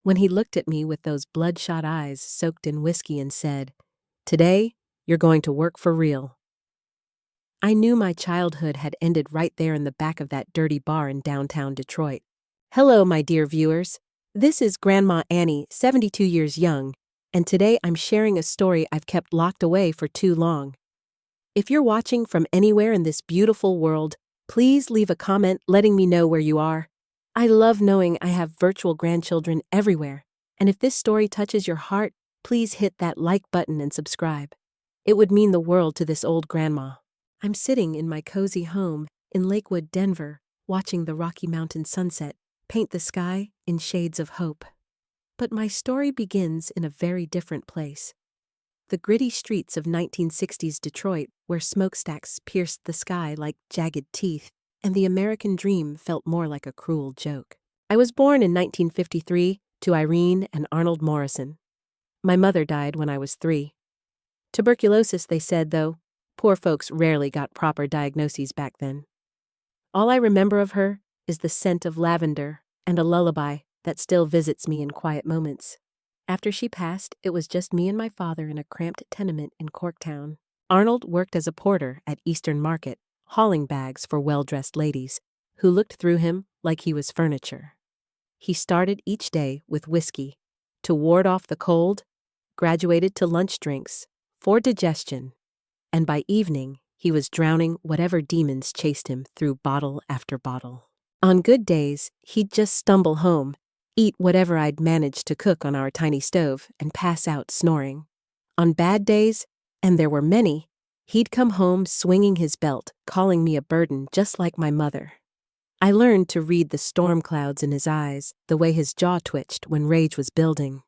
when he looked at me with those bloodshot eyes soaked in whiskey and said, "Today, you're going to work for real." I knew my childhood had ended right there in the back of that dirty bar in downtown Detroit. Hello, my dear viewers. This is Grandma Annie, 72 years young, and today I'm sharing a story I've kept locked away for too long. If you're watching from anywhere in this beautiful world, please leave a comment letting me know where you are. I love knowing I have virtual grandchildren everywhere, and if this story touches your heart, please hit that like button and subscribe. It would mean the world to this old grandma. I'm sitting in my cozy home in Lakewood, Denver, watching the Rocky Mountain sunset paint the sky in shades of hope. But my story begins in a very different place. The gritty streets of 1960s Detroit, where smokestacks pierced the sky like jagged teeth, and the American dream felt more like a cruel joke. I was born in 1953 to Irene and Arnold Morrison. My mother died when I was 3. Tuberculosis, they said, though. Poor folks rarely got proper diagnoses back then. All I remember of her is the scent of lavender and a lullaby that still visits me in quiet moments. After she passed, it was just me and my father in a cramped tenement in Corktown. Arnold worked as a porter at Eastern Market, hauling bags for well-dressed ladies, who looked through him like he was furniture. He started each day with whiskey to ward off the cold, graduated to lunch drinks for digestion, and by evening he was drowning whatever demons chased him through bottle after bottle. On good days, he'd just stumble home, eat whatever I'd managed to cook on our tiny stove, and pass out snoring. On bad days, and there were many, he'd come home swinging his belt, calling me a burden just like my mother. I learned to read the storm clouds in his eyes, the way his jaw twitched when rage was building.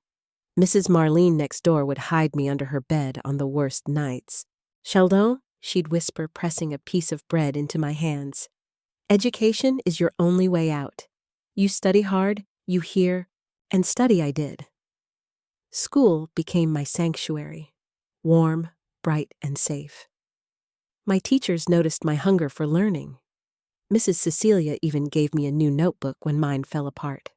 Mrs. Marlene next door would hide me under her bed on the worst nights. "Sheldon," she'd whisper, pressing a piece of bread into my hands. "Education is your only way out. You study hard, you hear, and study I did." School became my sanctuary, warm, bright, and safe. My teachers noticed my hunger for learning. Mrs. Cecilia even gave me a new notebook when mine fell apart.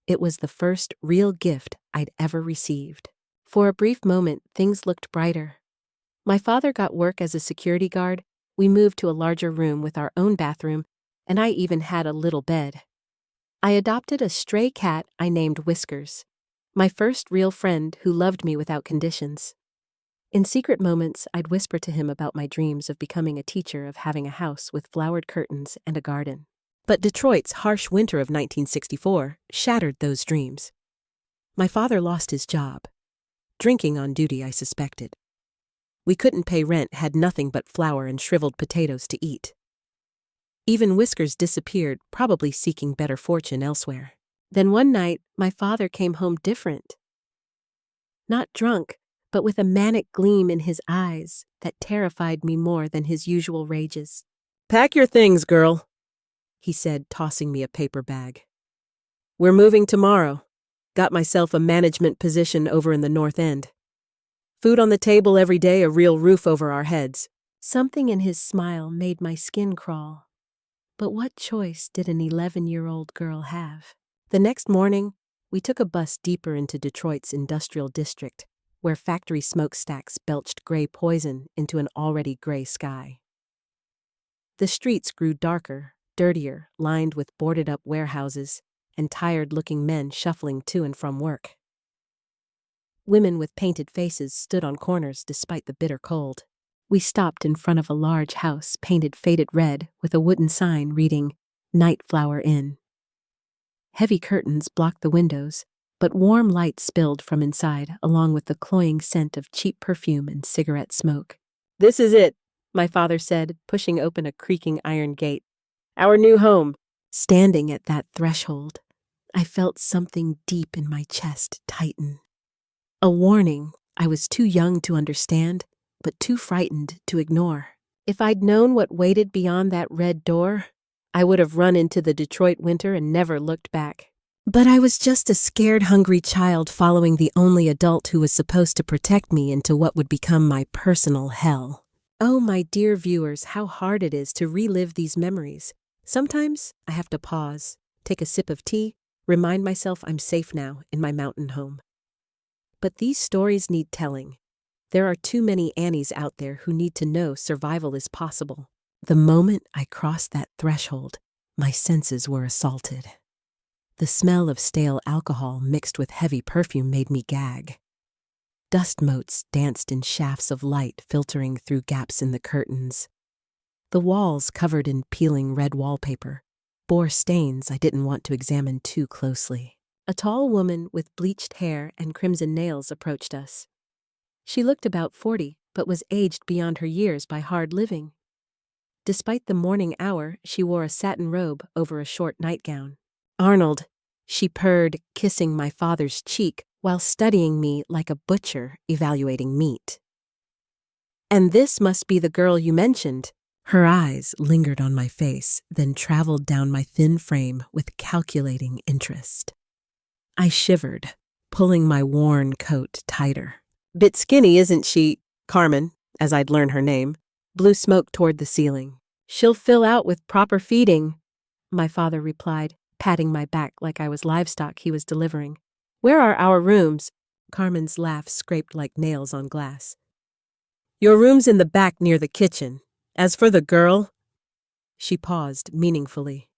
It was the first real gift I'd ever received. For a brief moment, things looked brighter. My father got work as a security guard, we moved to a larger room with our own bathroom, and I even had a little bed. I adopted a stray cat I named Whiskers, my first real friend who loved me without conditions. In secret moments, I'd whisper to him about my dreams of becoming a teacher, of having a house with flowered curtains and a garden. But Detroit's harsh winter of 1964 shattered those dreams. My father lost his job. Drinking on duty, I suspected. We couldn't pay rent, had nothing but flour and shriveled potatoes to eat. Even Whiskers disappeared, probably seeking better fortune elsewhere. Then one night, my father came home different. Not drunk, but with a manic gleam in his eyes that terrified me more than his usual rages. "Pack your things, girl," he said, tossing me a paper bag. "We're moving tomorrow. Got myself a management position over in the North End. Food on the table every day, a real roof over our heads." Something in his smile made my skin crawl. But what choice did an 11-year-old girl have? The next morning, we took a bus deeper into Detroit's industrial district, where factory smokestacks belched gray poison into an already gray sky. The streets grew darker, dirtier, lined with boarded-up warehouses and tired-looking men shuffling to and from work. Women with painted faces stood on corners despite the bitter cold. We stopped in front of a large house painted faded red with a wooden sign reading, "Night Flower Inn." Heavy curtains blocked the windows, but warm light spilled from inside along with the cloying scent of cheap perfume and cigarette smoke. "This is it," my father said, pushing open a creaking iron gate. "Our new home." Standing at that threshold, I felt something deep in my chest tighten. A warning I was too young to understand, but too frightened to ignore. If I'd known what waited beyond that red door, I would have run into the Detroit winter and never looked back. But I was just a scared, hungry child following the only adult who was supposed to protect me into what would become my personal hell. Oh, my dear viewers, how hard it is to relive these memories. Sometimes I have to pause, take a sip of tea, Remind myself I'm safe now in my mountain home. But these stories need telling. There are too many Annies out there who need to know survival is possible. The moment I crossed that threshold, my senses were assaulted. The smell of stale alcohol mixed with heavy perfume made me gag. Dust motes danced in shafts of light filtering through gaps in the curtains. The walls, covered in peeling red wallpaper, bore stains I didn't want to examine too closely. A tall woman with bleached hair and crimson nails approached us. She looked about 40, but was aged beyond her years by hard living. Despite the morning hour, she wore a satin robe over a short nightgown. "Arnold," she purred, kissing my father's cheek while studying me like a butcher evaluating meat. "And this must be the girl you mentioned." Her eyes lingered on my face, then traveled down my thin frame with calculating interest. I shivered, pulling my worn coat tighter. "Bit skinny, isn't she?" Carmen, as I'd learn her name, blew smoke toward the ceiling. "She'll fill out with proper feeding," my father replied, patting my back like I was livestock he was delivering. "Where are our rooms?" Carmen's laugh scraped like nails on glass. "Your room's in the back near the kitchen. As for the girl," she paused meaningfully,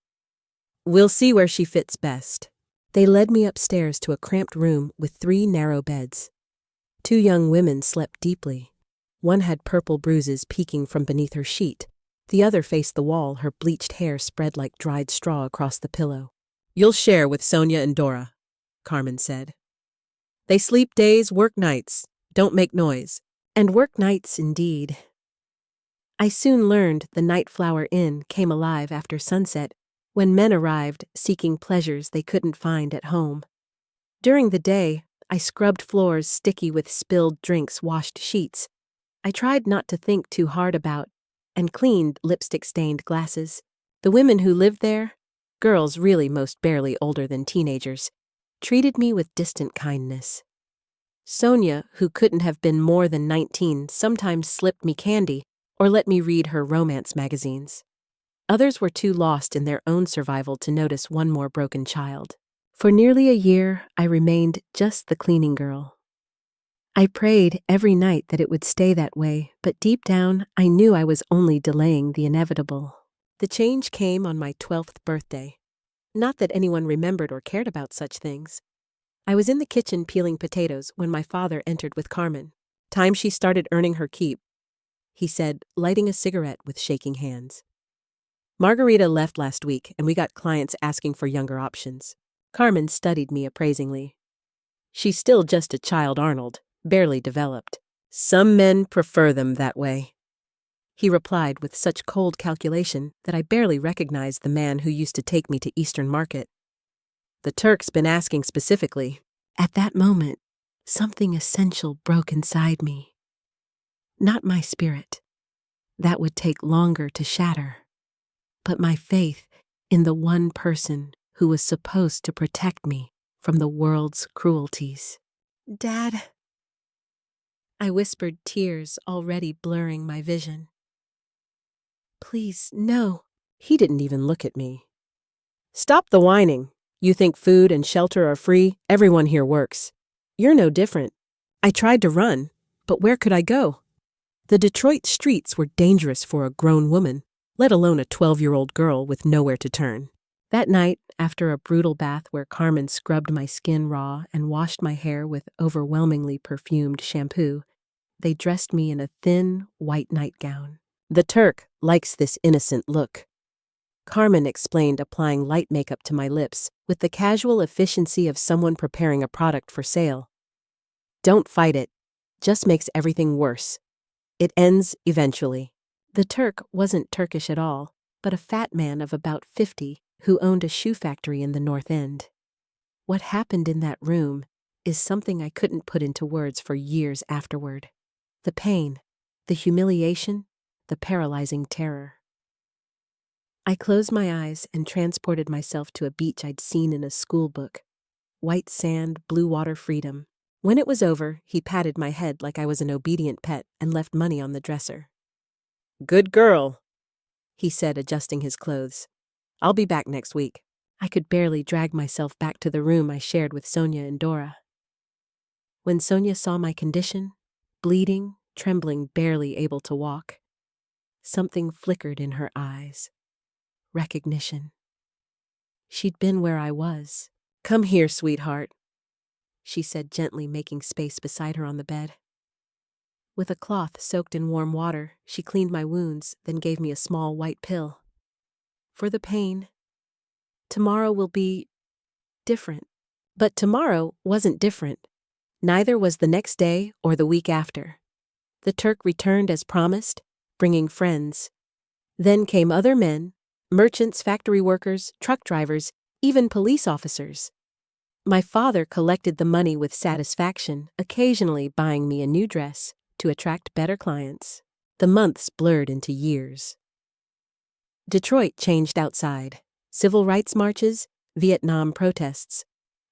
"we'll see where she fits best." They led me upstairs to a cramped room with 3 narrow beds. 2 young women slept deeply. One had purple bruises peeking from beneath her sheet. The other faced the wall, her bleached hair spread like dried straw across the pillow. "You'll share with Sonia and Dora," Carmen said. "They sleep days, work nights. Don't make noise." And work nights indeed. I soon learned the Night Flower Inn came alive after sunset, when men arrived seeking pleasures they couldn't find at home. During the day, I scrubbed floors sticky with spilled drinks, washed sheets. I tried not to think too hard about, and cleaned lipstick-stained glasses. The women who lived there, girls really most barely older than teenagers, treated me with distant kindness. Sonia, who couldn't have been more than 19, sometimes slipped me candy or let me read her romance magazines. Others were too lost in their own survival to notice one more broken child. For nearly a year, I remained just the cleaning girl. I prayed every night that it would stay that way, but deep down, I knew I was only delaying the inevitable. The change came on my 12th birthday. Not that anyone remembered or cared about such things. I was in the kitchen peeling potatoes when my father entered with Carmen. "Time she started earning her keep," he said, lighting a cigarette with shaking hands. "Margarita left last week, and we got clients asking for younger options." Carmen studied me appraisingly. "She's still just a child, Arnold, barely developed. Some men prefer them that way," he replied with such cold calculation that I barely recognized the man who used to take me to Eastern Market. "The Turk's been asking specifically." At that moment, something essential broke inside me. Not my spirit. That would take longer to shatter. But my faith in the one person who was supposed to protect me from the world's cruelties. "Dad," I whispered, tears already blurring my vision. "Please, no." He didn't even look at me. "Stop the whining. You think food and shelter are free? Everyone here works. You're no different. I tried to run, but where could I go? The Detroit streets were dangerous for a grown woman, let alone a 12-year-old girl with nowhere to turn." That night, after a brutal bath where Carmen scrubbed my skin raw and washed my hair with overwhelmingly perfumed shampoo, they dressed me in a thin, white nightgown. "The Turk likes this innocent look," Carmen explained, applying light makeup to my lips with the casual efficiency of someone preparing a product for sale. "Don't fight it. Just makes everything worse. It ends eventually." The Turk wasn't Turkish at all, but a fat man of about 50 who owned a shoe factory in the North End. What happened in that room is something I couldn't put into words for years afterward. The pain, the humiliation, the paralyzing terror. I closed my eyes and transported myself to a beach I'd seen in a school book. White sand, blue water, freedom. When it was over, he patted my head like I was an obedient pet and left money on the dresser. "Good girl," he said, adjusting his clothes. "I'll be back next week." I could barely drag myself back to the room I shared with Sonia and Dora. When Sonia saw my condition, bleeding, trembling, barely able to walk, something flickered in her eyes. Recognition. She'd been where I was. "Come here, sweetheart," she said gently, making space beside her on the bed. With a cloth soaked in warm water, she cleaned my wounds, then gave me a small white pill. "For the pain. Tomorrow will be different." But tomorrow wasn't different. Neither was the next day or the week after. The Turk returned as promised, bringing friends. Then came other men, merchants, factory workers, truck drivers, even police officers. My father collected the money with satisfaction, occasionally buying me a new dress to attract better clients. The months blurred into years. Detroit changed outside. Civil rights marches, Vietnam protests,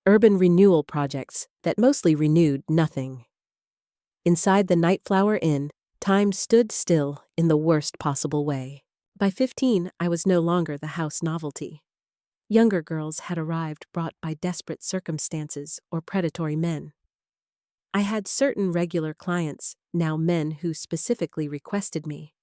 urban renewal projects that mostly renewed nothing. Inside the Nightflower Inn, time stood still in the worst possible way. By 15, I was no longer the house novelty. Younger girls had arrived brought by desperate circumstances or predatory men. I had certain regular clients, now men who specifically requested me.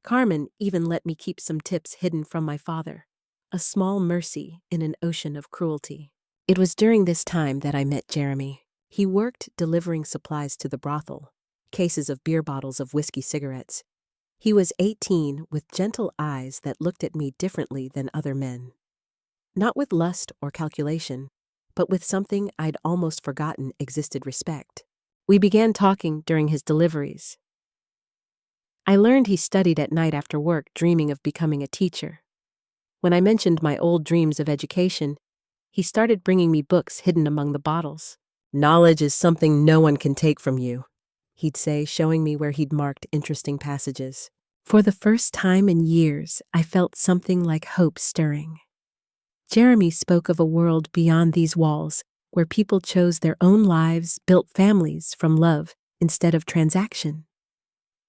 Carmen even let me keep some tips hidden from my father, a small mercy in an ocean of cruelty. It was during this time that I met Jeremy. He worked delivering supplies to the brothel, cases of beer bottles of whiskey cigarettes. He was 18 with gentle eyes that looked at me differently than other men. Not with lust or calculation, but with something I'd almost forgotten existed: respect. We began talking during his deliveries. I learned he studied at night after work, dreaming of becoming a teacher. When I mentioned my old dreams of education, he started bringing me books hidden among the bottles. "Knowledge is something no one can take from you," he'd say, showing me where he'd marked interesting passages. For the first time in years, I felt something like hope stirring. Jeremy spoke of a world beyond these walls, where people chose their own lives, built families from love instead of transaction.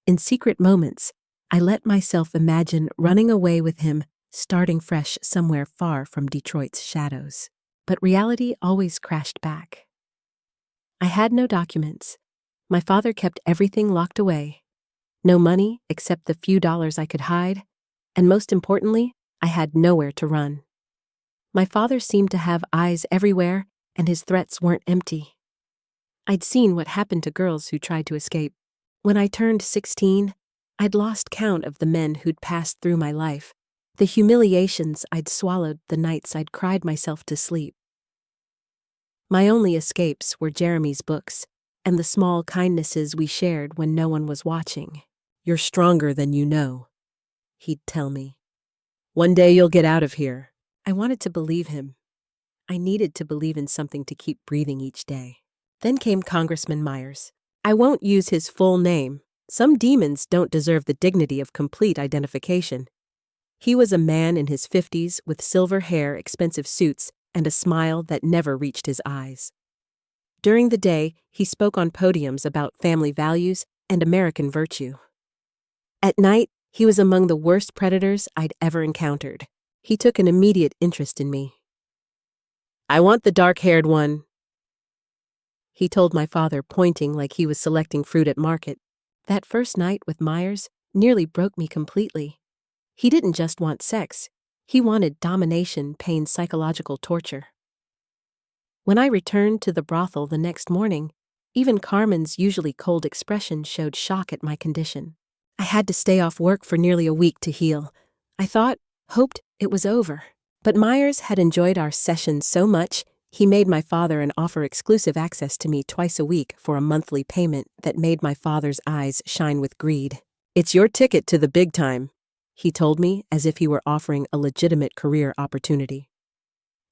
In secret moments, I let myself imagine running away with him, starting fresh somewhere far from Detroit's shadows. But reality always crashed back. I had no documents. My father kept everything locked away. No money except the few dollars I could hide, and most importantly, I had nowhere to run. My father seemed to have eyes everywhere, and his threats weren't empty. I'd seen what happened to girls who tried to escape. When I turned 16, I'd lost count of the men who'd passed through my life, the humiliations I'd swallowed, the nights I'd cried myself to sleep. My only escapes were Jeremy's books and the small kindnesses we shared when no one was watching. "You're stronger than you know," he'd tell me. "One day you'll get out of here." I wanted to believe him. I needed to believe in something to keep breathing each day. Then came Congressman Myers. I won't use his full name. Some demons don't deserve the dignity of complete identification. He was a man in his 50s with silver hair, expensive suits, and a smile that never reached his eyes. During the day, he spoke on podiums about family values and American virtue. At night, he was among the worst predators I'd ever encountered. He took an immediate interest in me. "I want the dark-haired one," he told my father, pointing like he was selecting fruit at market. That first night with Myers nearly broke me completely. He didn't just want sex. He wanted domination, pain, psychological torture. When I returned to the brothel the next morning, even Carmen's usually cold expression showed shock at my condition. I had to stay off work for nearly a week to heal. I hoped it was over. But Myers had enjoyed our sessions so much, he made my father offer exclusive access to me twice a week for a monthly payment that made my father's eyes shine with greed. "It's your ticket to the big time," he told me, as if he were offering a legitimate career opportunity.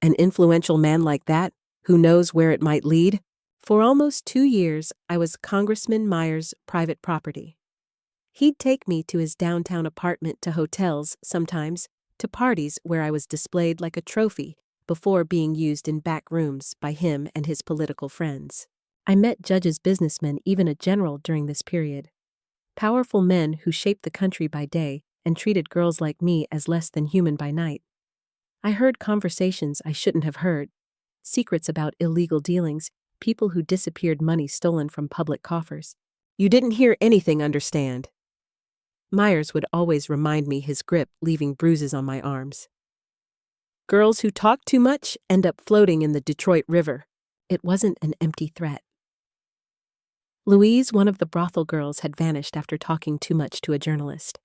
An influential man like that, who knows where it might lead? For almost 2 years, I was Congressman Myers' private property. He'd take me to his downtown apartment, to hotels sometimes, to parties where I was displayed like a trophy before being used in back rooms by him and his political friends. I met judges, businessmen, even a general during this period. Powerful men who shaped the country by day and treated girls like me as less than human by night. I heard conversations I shouldn't have heard, secrets about illegal dealings, people who disappeared money stolen from public coffers. You didn't hear anything, understand? Myers would always remind me, his grip leaving bruises on my arms. Girls who talk too much end up floating in the Detroit River. It wasn't an empty threat. Louise, one of the brothel girls, had vanished after talking too much to a journalist.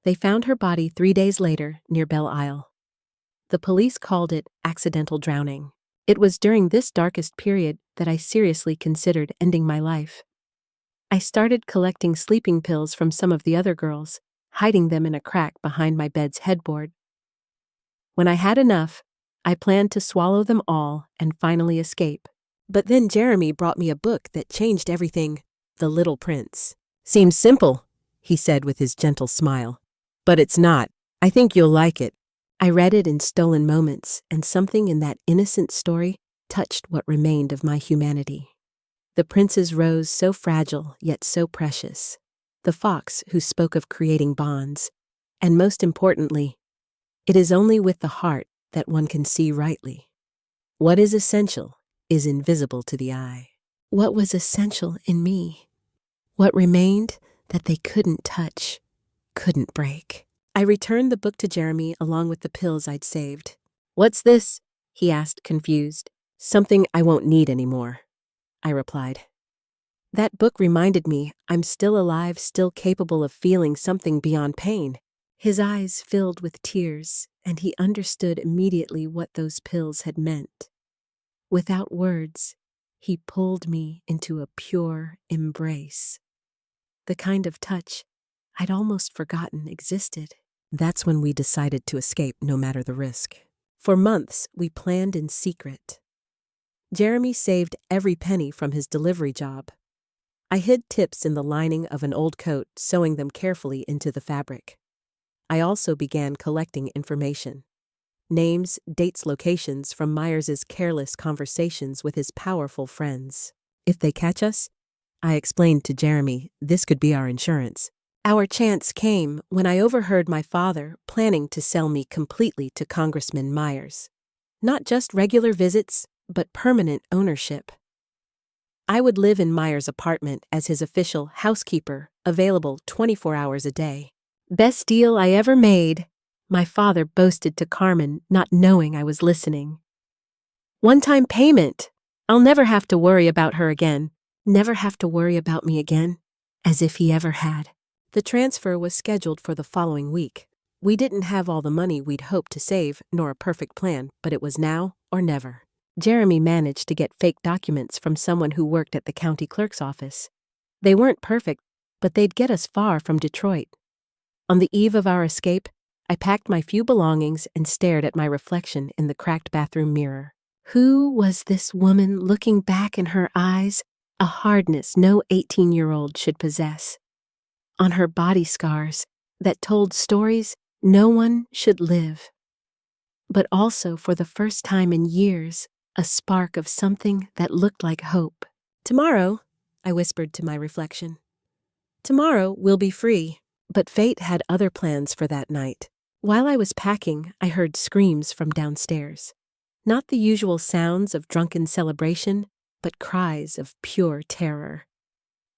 They found her body 3 days later near Belle Isle. The police called it accidental drowning. It was during this darkest period that I seriously considered ending my life. I started collecting sleeping pills from some of the other girls, hiding them in a crack behind my bed's headboard. When I had enough, I planned to swallow them all and finally escape. But then Jeremy brought me a book that changed everything. The Little Prince. Seems simple, he said with his gentle smile. But it's not. I think you'll like it. I read it in stolen moments, and something in that innocent story touched what remained of my humanity. The prince's rose, so fragile yet so precious. The fox who spoke of creating bonds. And most importantly, it is only with the heart that one can see rightly. What is essential is invisible to the eye. What was essential in me? What remained that they couldn't touch, couldn't break? I returned the book to Jeremy along with the pills I'd saved. What's this? He asked, confused. Something I won't need anymore, I replied. That book reminded me I'm still alive, still capable of feeling something beyond pain. His eyes filled with tears, and he understood immediately what those pills had meant. Without words, he pulled me into a pure embrace. The kind of touch I'd almost forgotten existed. That's when we decided to escape, no matter the risk. For months, we planned in secret. Jeremy saved every penny from his delivery job. I hid tips in the lining of an old coat, sewing them carefully into the fabric. I also began collecting information. Names, dates, locations from Myers's careless conversations with his powerful friends. If they catch us, I explained to Jeremy, this could be our insurance. Our chance came when I overheard my father planning to sell me completely to Congressman Myers. Not just regular visits, but permanent ownership. I would live in Myers' apartment as his official housekeeper, available 24 hours a day. Best deal I ever made, my father boasted to Carmen, not knowing I was listening. One-time payment. I'll never have to worry about her again. Never have to worry about me again. As if he ever had. The transfer was scheduled for the following week. We didn't have all the money we'd hoped to save, nor a perfect plan, but it was now or never. Jeremy managed to get fake documents from someone who worked at the county clerk's office. They weren't perfect, but they'd get us far from Detroit. On the eve of our escape, I packed my few belongings and stared at my reflection in the cracked bathroom mirror. Who was this woman looking back in her eyes, a hardness no 18-year-old should possess? On her body scars that told stories no one should live. But also, for the first time in years, a spark of something that looked like hope. Tomorrow, I whispered to my reflection. Tomorrow we'll be free. But fate had other plans for that night. While I was packing, I heard screams from downstairs. Not the usual sounds of drunken celebration, but cries of pure terror.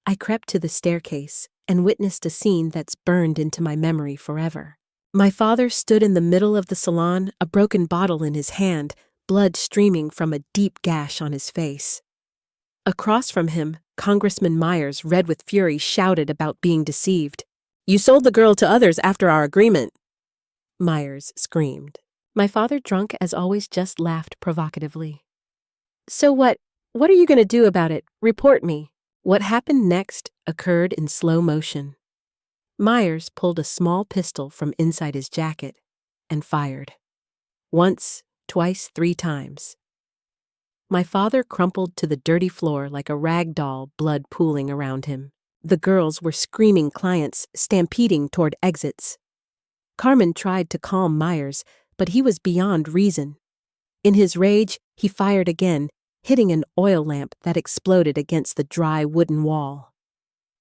I crept to the staircase and witnessed a scene that's burned into my memory forever. My father stood in the middle of the salon, a broken bottle in his hand, blood streaming from a deep gash on his face. Across from him, Congressman Myers, red with fury, shouted about being deceived. You sold the girl to others after our agreement, Myers screamed. My father, drunk as always, just laughed provocatively. So what are you going to do about it? Report me. What happened next occurred in slow motion. Myers pulled a small pistol from inside his jacket and fired. Once, twice, 3 times. My father crumpled to the dirty floor like a rag doll, blood pooling around him. The girls were screaming, clients stampeding toward exits. Carmen tried to calm Myers, but he was beyond reason. In his rage, he fired again, hitting an oil lamp that exploded against the dry wooden wall.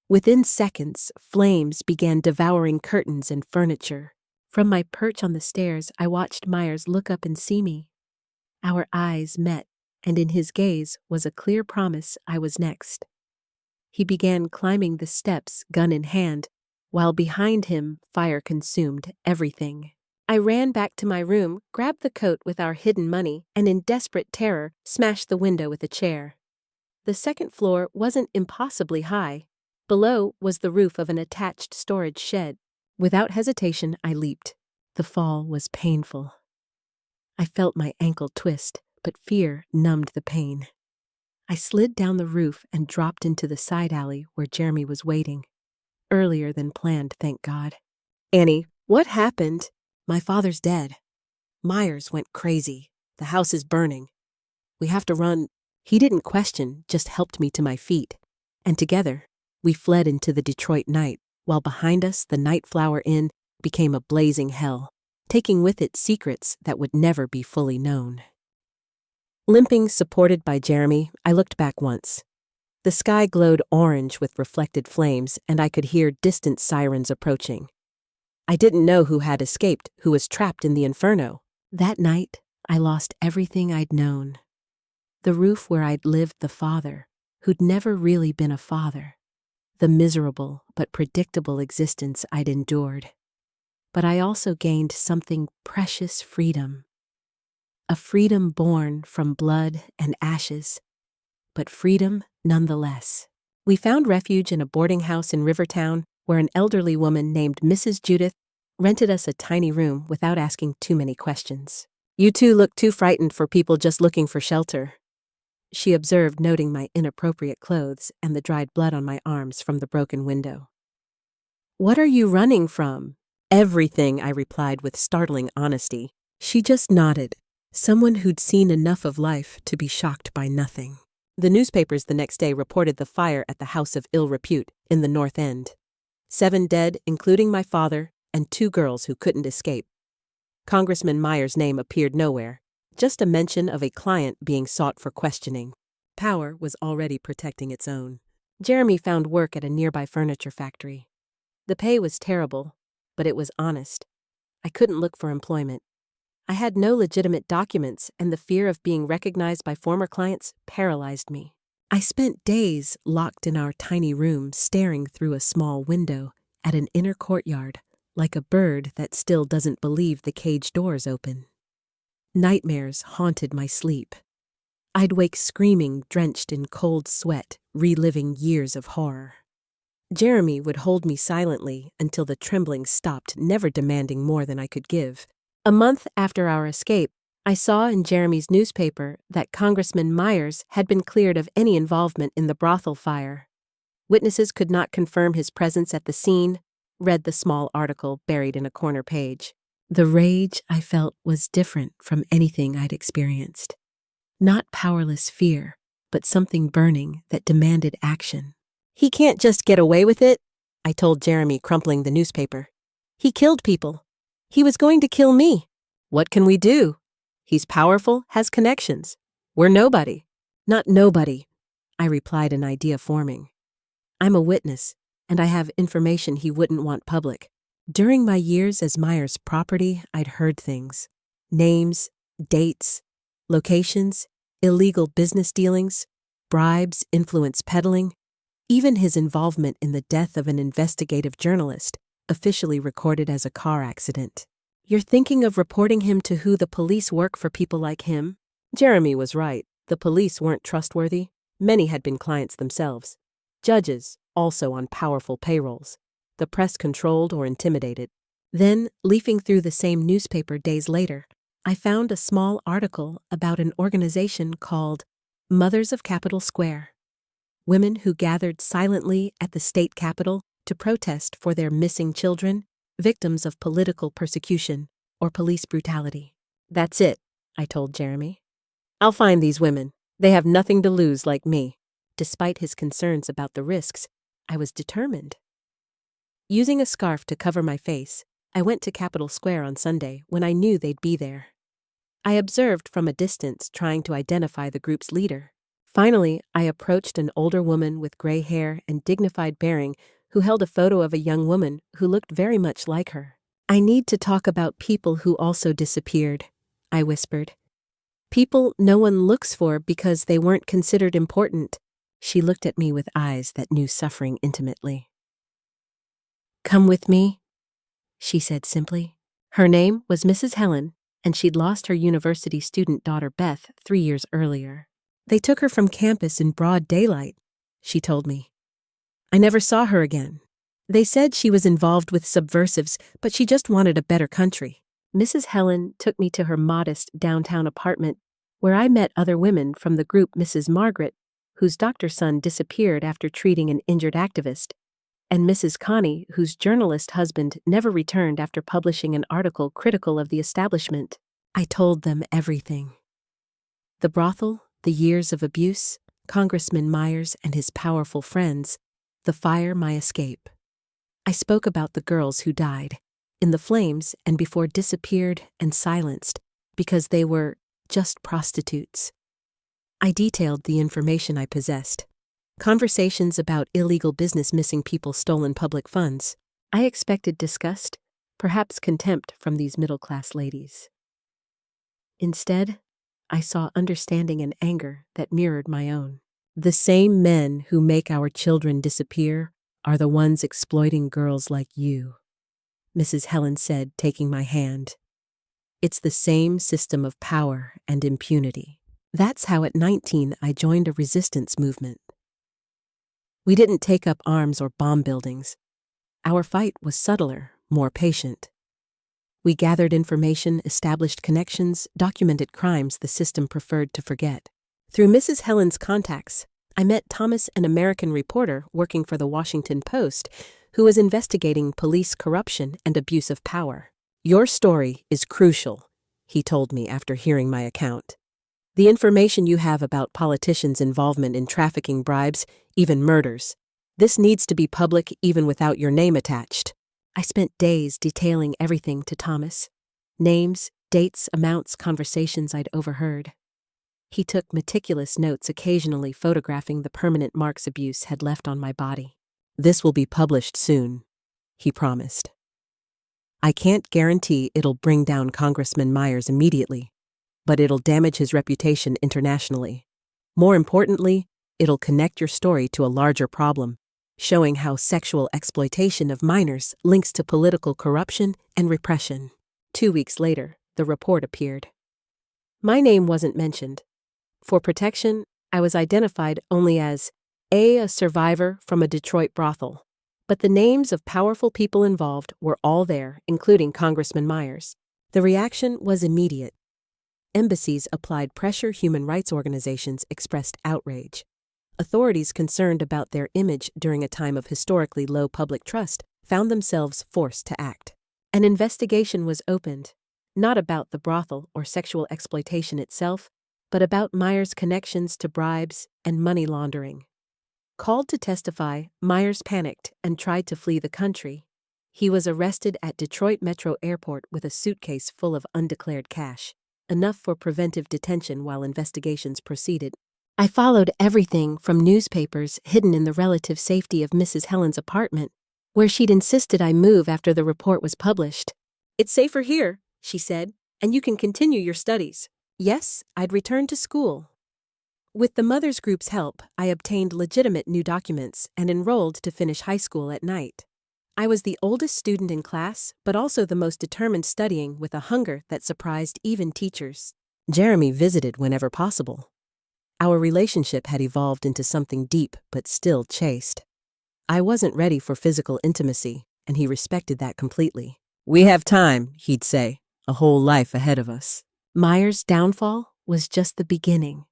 Within seconds, flames began devouring curtains and furniture. From my perch on the stairs, I watched Myers look up and see me. Our eyes met, and in his gaze was a clear promise I was next. He began climbing the steps, gun in hand, while behind him fire consumed everything. I ran back to my room, grabbed the coat with our hidden money, and in desperate terror smashed the window with a chair. The second floor wasn't impossibly high. Below was the roof of an attached storage shed. Without hesitation, I leaped. The fall was painful. I felt my ankle twist, but fear numbed the pain. I slid down the roof and dropped into the side alley where Jeremy was waiting. Earlier than planned, thank God. "Annie, what happened?" "My father's dead. Myers went crazy. The house is burning. We have to run." He didn't question, just helped me to my feet. And together, we fled into the Detroit night, while behind us the Night Flower Inn became a blazing hell, taking with it secrets that would never be fully known. Limping, supported by Jeremy, I looked back once. The sky glowed orange with reflected flames, and I could hear distant sirens approaching. I didn't know who had escaped, who was trapped in the inferno. That night, I lost everything I'd known. The roof where I'd lived, the father, who'd never really been a father. The miserable but predictable existence I'd endured. But I also gained something precious: freedom. A freedom born from blood and ashes, but freedom nonetheless. We found refuge in a boarding house in Rivertown, where an elderly woman named Mrs. Judith rented us a tiny room without asking too many questions. "You two look too frightened for people just looking for shelter," she observed, noting my inappropriate clothes and the dried blood on my arms from the broken window. "What are you running from?" "Everything," I replied with startling honesty. She just nodded, someone who'd seen enough of life to be shocked by nothing. The newspapers the next day reported the fire at the house of ill repute in the North End. 7 dead, including my father, and 2 girls who couldn't escape. Congressman Myers' name appeared nowhere, just a mention of a client being sought for questioning. Power was already protecting its own. Jeremy found work at a nearby furniture factory. The pay was terrible, but it was honest. I couldn't look for employment. I had no legitimate documents, and the fear of being recognized by former clients paralyzed me. I spent days locked in our tiny room, staring through a small window at an inner courtyard, like a bird that still doesn't believe the cage door's open. Nightmares haunted my sleep. I'd wake screaming, drenched in cold sweat, reliving years of horror. Jeremy would hold me silently until the trembling stopped, never demanding more than I could give. A month after our escape, I saw in Jeremy's newspaper that Congressman Myers had been cleared of any involvement in the brothel fire. Witnesses could not confirm his presence at the scene, read the small article buried in a corner page. The rage I felt was different from anything I'd experienced. Not powerless fear, but something burning that demanded action. "He can't just get away with it," I told Jeremy, crumpling the newspaper. "He killed people. He was going to kill me. What can we do? He's powerful, has connections. We're nobody." "Not nobody," I replied, an idea forming. "I'm a witness, and I have information he wouldn't want public. During my years as Myers' property, I'd heard things. Names, dates, locations, illegal business dealings, bribes, influence peddling, even his involvement in the death of an investigative journalist, officially recorded as a car accident. You're thinking of reporting him to who? The police work for people like him?" Jeremy was right. The police weren't trustworthy. Many had been clients themselves. Judges, also on powerful payrolls. The press controlled or intimidated. Then, leafing through the same newspaper days later, I found a small article about an organization called Mothers of Capitol Square. Women who gathered silently at the state capitol to protest for their missing children, victims of political persecution or police brutality. "That's it," I told Jeremy. "I'll find these women. They have nothing to lose like me." Despite his concerns about the risks, I was determined. Using a scarf to cover my face, I went to Capitol Square on Sunday when I knew they'd be there. I observed from a distance, trying to identify the group's leader. Finally, I approached an older woman with gray hair and dignified bearing who held a photo of a young woman who looked very much like her. I need to talk about people who also disappeared, I whispered. People no one looks for because they weren't considered important. She looked at me with eyes that knew suffering intimately. Come with me, she said simply. Her name was Mrs. Helen, and she'd lost her university student daughter Beth 3 years earlier. They took her from campus in broad daylight, she told me. I never saw her again. They said she was involved with subversives, but she just wanted a better country. Mrs. Helen took me to her modest downtown apartment, where I met other women from the group Mrs. Margaret, whose doctor's son disappeared after treating an injured activist, and Mrs. Connie, whose journalist husband never returned after publishing an article critical of the establishment. I told them everything. The brothel, the years of abuse, Congressman Myers and his powerful friends, the fire, my escape. I spoke about the girls who died, in the flames and before disappeared and silenced, because they were just prostitutes. I detailed the information I possessed. Conversations about illegal business, missing people, stolen public funds. I expected disgust, perhaps contempt from these middle-class ladies. Instead, I saw understanding and anger that mirrored my own. The same men who make our children disappear are the ones exploiting girls like you, Mrs. Helen said, taking my hand. It's the same system of power and impunity. That's how at 19 I joined a resistance movement. We didn't take up arms or bomb buildings. Our fight was subtler, more patient. We gathered information, established connections, documented crimes the system preferred to forget. Through Mrs. Helen's contacts, I met Thomas, an American reporter working for the Washington Post, who was investigating police corruption and abuse of power. Your story is crucial, he told me after hearing my account. The information you have about politicians' involvement in trafficking, bribes, even murders. This needs to be public even without your name attached. I spent days detailing everything to Thomas. Names, dates, amounts, conversations I'd overheard. He took meticulous notes, occasionally photographing the permanent marks abuse had left on my body. This will be published soon, he promised. I can't guarantee it'll bring down Congressman Myers immediately, but it'll damage his reputation internationally. More importantly, it'll connect your story to a larger problem, showing how sexual exploitation of minors links to political corruption and repression. 2 weeks later, the report appeared. My name wasn't mentioned. For protection, I was identified only as a survivor from a Detroit brothel. But the names of powerful people involved were all there, including Congressman Myers. The reaction was immediate. Embassies applied pressure, human rights organizations expressed outrage. Authorities concerned about their image during a time of historically low public trust found themselves forced to act. An investigation was opened, not about the brothel or sexual exploitation itself, but about Myers' connections to bribes and money laundering. Called to testify, Myers panicked and tried to flee the country. He was arrested at Detroit Metro Airport with a suitcase full of undeclared cash, enough for preventive detention while investigations proceeded. I followed everything from newspapers hidden in the relative safety of Mrs. Helen's apartment, where she'd insisted I move after the report was published. It's safer here, she said, and you can continue your studies. Yes, I'd return to school. With the Mothers Group's help, I obtained legitimate new documents and enrolled to finish high school at night. I was the oldest student in class, but also the most determined, studying with a hunger that surprised even teachers. Jeremy visited whenever possible. Our relationship had evolved into something deep but still chaste. I wasn't ready for physical intimacy, and he respected that completely. We have time, he'd say, a whole life ahead of us. Myers' downfall was just the beginning.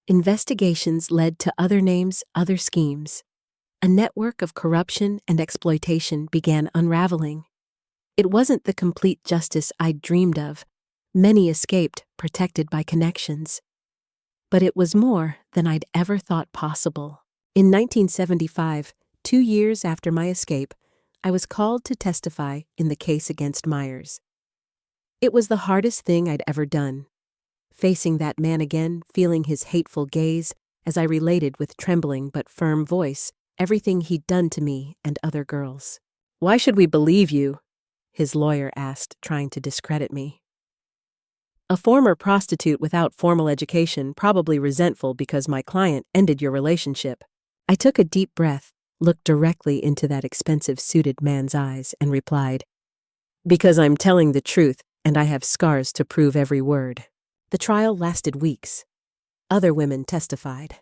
Investigations led to other names, other schemes. A network of corruption and exploitation began unraveling. It wasn't the complete justice I'd dreamed of. Many escaped, protected by connections. But it was more than I'd ever thought possible. In 1975, 2 years after my escape, I was called to testify in the case against Myers. It was the hardest thing I'd ever done. Facing that man again, feeling his hateful gaze, as I related with trembling but firm voice everything he'd done to me and other girls. Why should we believe you? his lawyer asked, trying to discredit me. A former prostitute without formal education, probably resentful because my client ended your relationship. I took a deep breath, looked directly into that expensive suited man's eyes, and replied, "Because I'm telling the truth, and I have scars to prove every word." The trial lasted weeks. Other women testified.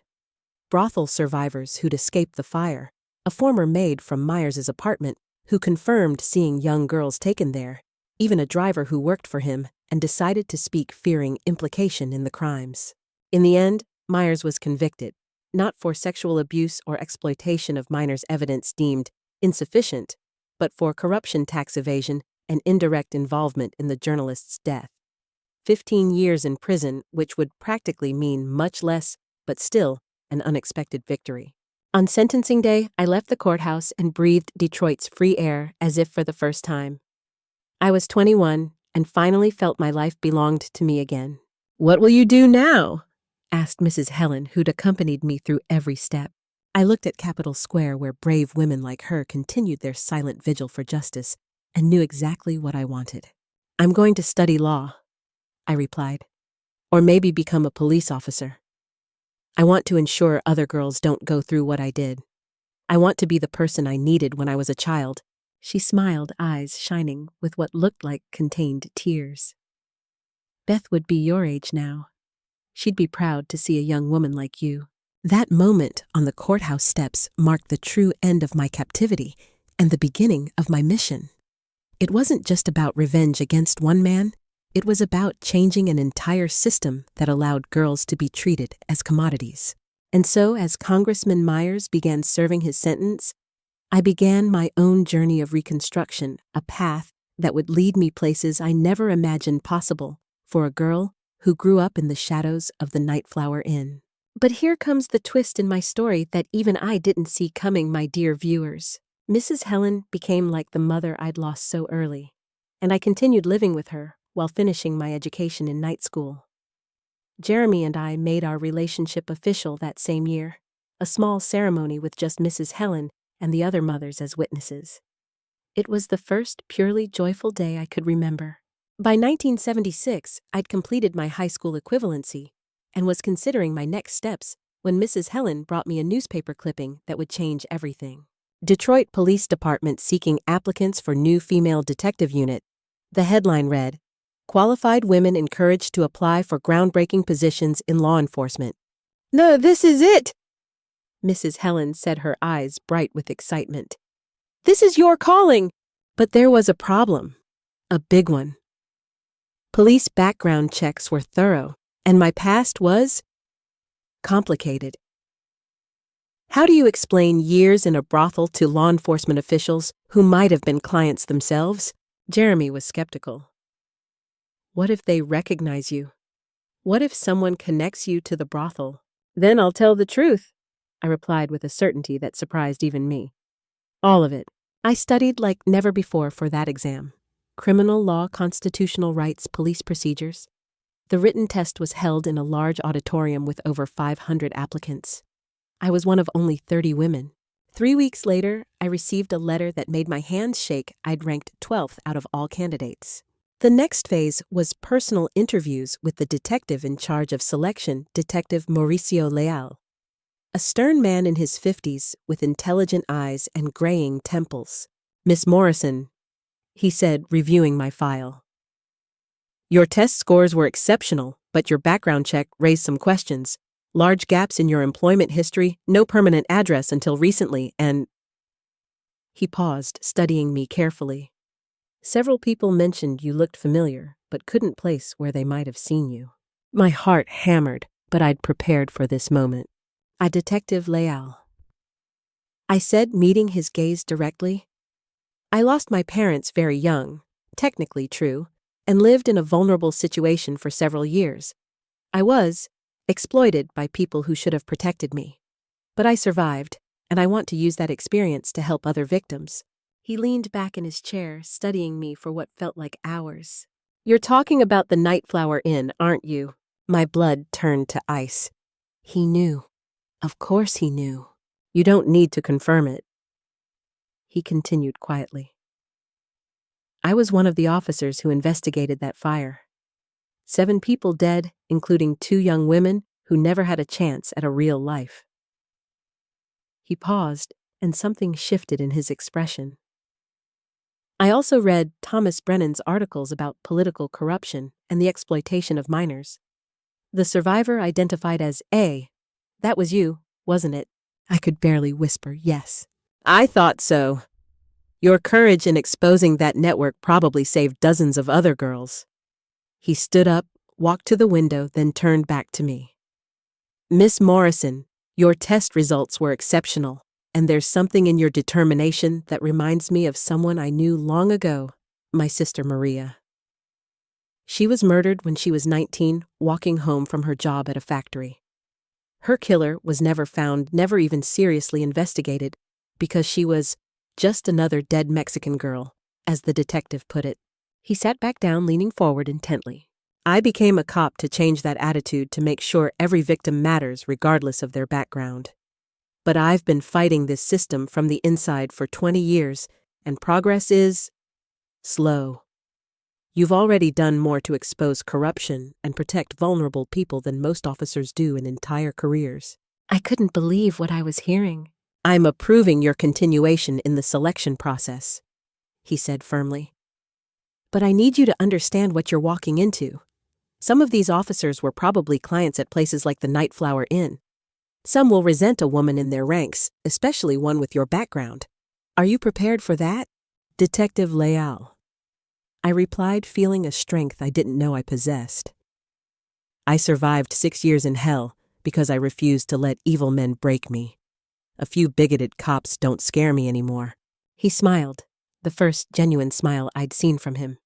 Brothel survivors who'd escaped the fire, a former maid from Myers's apartment who confirmed seeing young girls taken there, even a driver who worked for him and decided to speak fearing implication in the crimes. In the end, Myers was convicted, not for sexual abuse or exploitation of minors evidence deemed insufficient, but for corruption, tax evasion, and indirect involvement in the journalist's death. 15 years in prison, which would practically mean much less, but still an unexpected victory. On sentencing day, I left the courthouse and breathed Detroit's free air as if for the first time. I was 21 and finally felt my life belonged to me again. "What will you do now?" asked Mrs. Helen, who'd accompanied me through every step. I looked at Capitol Square, where brave women like her continued their silent vigil for justice, and knew exactly what I wanted. "I'm going to study law," I replied, "or maybe become a police officer. I want to ensure other girls don't go through what I did. I want to be the person I needed when I was a child." She smiled, eyes shining with what looked like contained tears. "Beth would be your age now. She'd be proud to see a young woman like you." That moment on the courthouse steps marked the true end of my captivity and the beginning of my mission. It wasn't just about revenge against one man. It was about changing an entire system that allowed girls to be treated as commodities. And so, as Congressman Myers began serving his sentence, I began my own journey of reconstruction, a path that would lead me places I never imagined possible for a girl who grew up in the shadows of the Nightflower Inn. But here comes the twist in my story that even I didn't see coming, my dear viewers. Mrs. Helen became like the mother I'd lost so early, and I continued living with her while finishing my education in night school. Jeremy and I made our relationship official that same year, a small ceremony with just Mrs. Helen and the other mothers as witnesses. It was the first purely joyful day I could remember. By 1976, I'd completed my high school equivalency and was considering my next steps when Mrs. Helen brought me a newspaper clipping that would change everything. Detroit Police Department seeking applicants for new female detective unit. The headline read, "Qualified women encouraged to apply for groundbreaking positions in law enforcement." "No, this is it!" Mrs. Helen said, her eyes bright with excitement. "This is your calling!" But there was a problem. A big one. Police background checks were thorough, and my past was complicated. How do you explain years in a brothel to law enforcement officials who might have been clients themselves? Jeremy was skeptical. What if they recognize you? What if someone connects you to the brothel? "Then I'll tell the truth," I replied with a certainty that surprised even me. "All of it." I studied like never before for that exam. Criminal law, constitutional rights, police procedures. The written test was held in a large auditorium with over 500 applicants. I was one of only 30 women. 3 weeks later, I received a letter that made my hands shake. I'd ranked 12th out of all candidates. The next phase was personal interviews with the detective in charge of selection, Detective Mauricio Leal. A stern man in his 50s with intelligent eyes and graying temples. "Miss Morrison," he said, reviewing my file. "Your test scores were exceptional, but your background check raised some questions. Large gaps in your employment history, no permanent address until recently, and—" He paused, studying me carefully. "Several people mentioned you looked familiar, but couldn't place where they might have seen you." My heart hammered, but I'd prepared for this moment. Detective Leal," I said, meeting his gaze directly. "I lost my parents very young, technically true, and lived in a vulnerable situation for several years. I was exploited by people who should have protected me. But I survived, and I want to use that experience to help other victims." He leaned back in his chair, studying me for what felt like hours. "You're talking about the Nightflower Inn, aren't you?" My blood turned to ice. He knew. Of course he knew. "You don't need to confirm it," he continued quietly. I was one of the officers who investigated that fire. 7 people dead, including 2 young women who never had a chance at a real life. He paused, and something shifted in his expression. I also read Thomas Brennan's articles about political corruption and the exploitation of minors. The survivor identified as A. That was you, wasn't it? I could barely whisper yes. I thought so. Your courage in exposing that network probably saved dozens of other girls. He stood up, walked to the window, then turned back to me. Miss Morrison, your test results were exceptional, and there's something in your determination that reminds me of someone I knew long ago, my sister Maria. She was murdered when she was 19, walking home from her job at a factory. Her killer was never found, never even seriously investigated, because she was just another dead Mexican girl, as the detective put it. He sat back down, leaning forward intently. I became a cop to change that attitude, to make sure every victim matters regardless of their background. But I've been fighting this system from the inside for 20 years, and progress is slow. You've already done more to expose corruption and protect vulnerable people than most officers do in entire careers. I couldn't believe what I was hearing. I'm approving your continuation in the selection process, he said firmly. But I need you to understand what you're walking into. Some of these officers were probably clients at places like the Nightflower Inn. Some will resent a woman in their ranks, especially one with your background. Are you prepared for that, Detective Leal? I replied, feeling a strength I didn't know I possessed. I survived 6 years in hell because I refused to let evil men break me. A few bigoted cops don't scare me anymore. He smiled, the first genuine smile I'd seen from him.